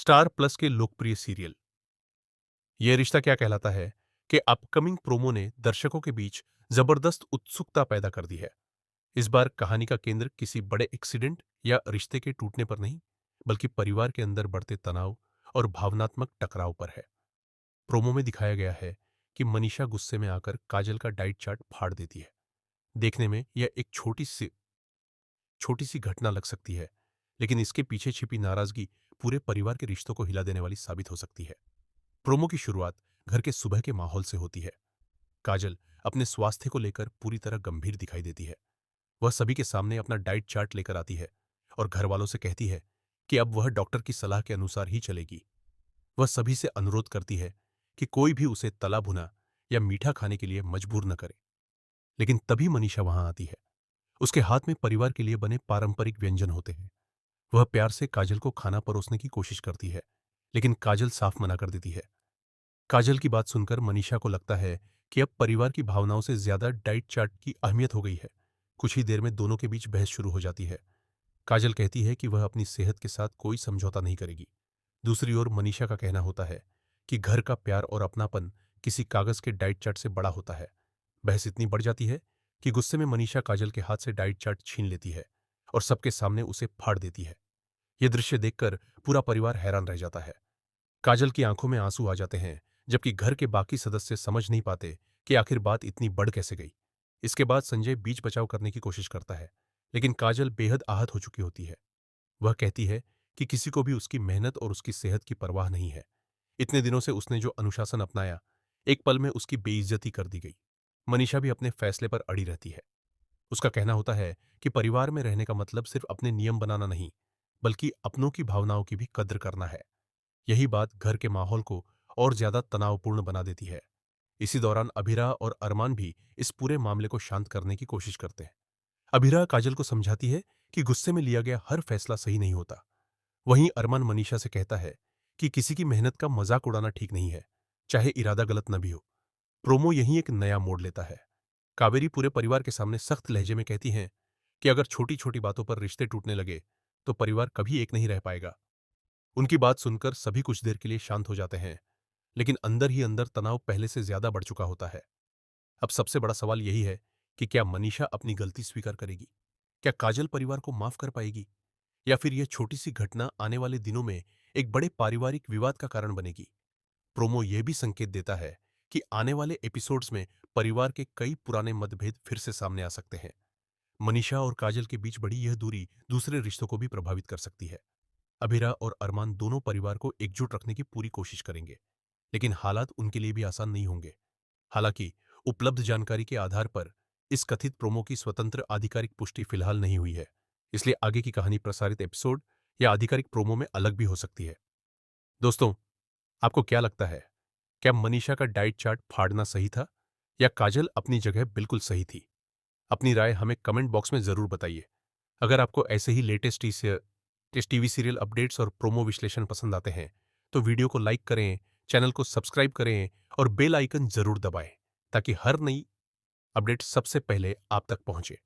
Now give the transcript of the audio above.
Star plus के लोकप्रिय serial ये रिश्ता क्या कहलाता है कि अपकमिंग प्रोमो ने दर्शकों के बीच जबरदस्त उत्सुकता पैदा कर दी है। इस बार कहानी का केंद्र किसी बड़े एक्सीडेंट या रिश्ते के टूटने पर नहीं, बल्कि परिवार के अंदर बढ़ते तनाव और भावनात्मक टकराव पर है। प्रोमो में दिखाया गया है कि मनीषा गुस्से में आकर काजल का डाइट चार्ट फाड़ देती है। देखने में यह एक छोटी सी घटना लग सकती है, लेकिन इसके पीछे छिपी नाराजगी पूरे परिवार के रिश्तों को हिला देने वाली साबित हो सकती है। प्रोमो की शुरुआत घर के सुबह के माहौल से होती है। काजल अपने स्वास्थ्य को लेकर पूरी तरह गंभीर दिखाई देती है। वह सभी के सामने अपना डाइट चार्ट लेकर आती है और घर वालों से कहती है कि अब वह डॉक्टर की सलाह के अनुसार ही चलेगी। वह सभी से अनुरोध करती है कि कोई भी उसे तला भुना या मीठा खाने के लिए मजबूर न करे। लेकिन तभी मनीषा वहां आती है। उसके हाथ में परिवार के लिए बने पारंपरिक व्यंजन होते हैं। वह प्यार से काजल को खाना परोसने की कोशिश करती है, लेकिन काजल साफ मना कर देती है। काजल की बात सुनकर मनीषा को लगता है कि अब परिवार की भावनाओं से ज्यादा डाइट चार्ट की अहमियत हो गई है। कुछ ही देर में दोनों के बीच बहस शुरू हो जाती है। काजल कहती है कि वह अपनी सेहत के साथ कोई समझौता नहीं करेगी। दूसरी ओर मनीषा का कहना होता है कि घर का प्यार और अपनापन किसी कागज के डाइट चार्ट से बड़ा होता है। बहस इतनी बढ़ जाती है कि गुस्से में मनीषा काजल के हाथ से डाइट चार्ट छीन लेती है और सबके सामने उसे फाड़ देती है। यह दृश्य देखकर पूरा परिवार हैरान रह जाता है। काजल की आंखों में आंसू आ जाते हैं, जबकि घर के बाकी सदस्य समझ नहीं पाते कि आखिर बात इतनी बढ़ कैसे गई। इसके बाद संजय बीच बचाव करने की कोशिश करता है, लेकिन काजल बेहद आहत हो चुकी होती है। वह कहती है कि किसी को भी उसकी मेहनत और उसकी सेहत की परवाह नहीं है। इतने दिनों से उसने जो अनुशासन अपनाया, एक पल में उसकी बेइज्जती कर दी गई। मनीषा भी अपने फैसले पर अड़ी रहती है। उसका कहना होता है कि परिवार में रहने का मतलब सिर्फ अपने नियम बनाना नहीं, बल्कि अपनों की भावनाओं की भी कद्र करना है। यही बात घर के माहौल को और ज्यादा तनावपूर्ण बना देती है। इसी दौरान अभिरा और अरमान भी इस पूरे मामले को शांत करने की कोशिश करते हैं। अभिरा काजल को समझाती है कि गुस्से में लिया गया हर फैसला सही नहीं होता। वहीं अरमान मनीषा से कहता है कि किसी की मेहनत का मजाक उड़ाना ठीक नहीं है, चाहे इरादा गलत न भी हो। प्रोमो यहीं एक नया मोड़ लेता है। कावेरी पूरे परिवार के सामने सख्त लहजे में कहती हैं कि अगर छोटी छोटी बातों पर रिश्ते टूटने लगे तो परिवार कभी एक नहीं रह पाएगा। उनकी बात सुनकर सभी कुछ देर के लिए शांत हो जाते हैं, लेकिन अंदर ही अंदर तनाव पहले से ज्यादा बढ़ चुका होता है। अब सबसे बड़ा सवाल यही है कि क्या मनीषा अपनी गलती स्वीकार करेगी? क्या काजल परिवार को माफ कर पाएगी? या फिर यह छोटी सी घटना आने वाले दिनों में एक बड़े पारिवारिक विवाद का कारण बनेगी? प्रोमो यह भी संकेत देता है कि आने वाले एपिसोड्स में परिवार के कई पुराने मतभेद फिर से सामने आ सकते हैं। मनीषा और काजल के बीच बढ़ी यह दूरी दूसरे रिश्तों को भी प्रभावित कर सकती है। अभिरा और अरमान दोनों परिवार को एकजुट रखने की पूरी कोशिश करेंगे, लेकिन हालात उनके लिए भी आसान नहीं होंगे। हालांकि उपलब्ध जानकारी के आधार पर इस कथित प्रोमो की स्वतंत्र आधिकारिक पुष्टि फिलहाल नहीं हुई है, इसलिए आगे की कहानी प्रसारित एपिसोड या आधिकारिक प्रोमो में अलग भी हो सकती है। दोस्तों, आपको क्या लगता है? क्या मनीषा का डाइट चार्ट फाड़ना सही था या काजल अपनी जगह बिल्कुल सही थी? अपनी राय हमें कमेंट बॉक्स में जरूर बताइए। अगर आपको ऐसे ही लेटेस्ट टीवी सीरियल अपडेट्स और प्रोमो विश्लेषण पसंद आते हैं तो वीडियो को लाइक करें, चैनल को सब्सक्राइब करें और बेल आइकन जरूर दबाएं ताकि हर नई अपडेट सबसे पहले आप तक पहुंचे।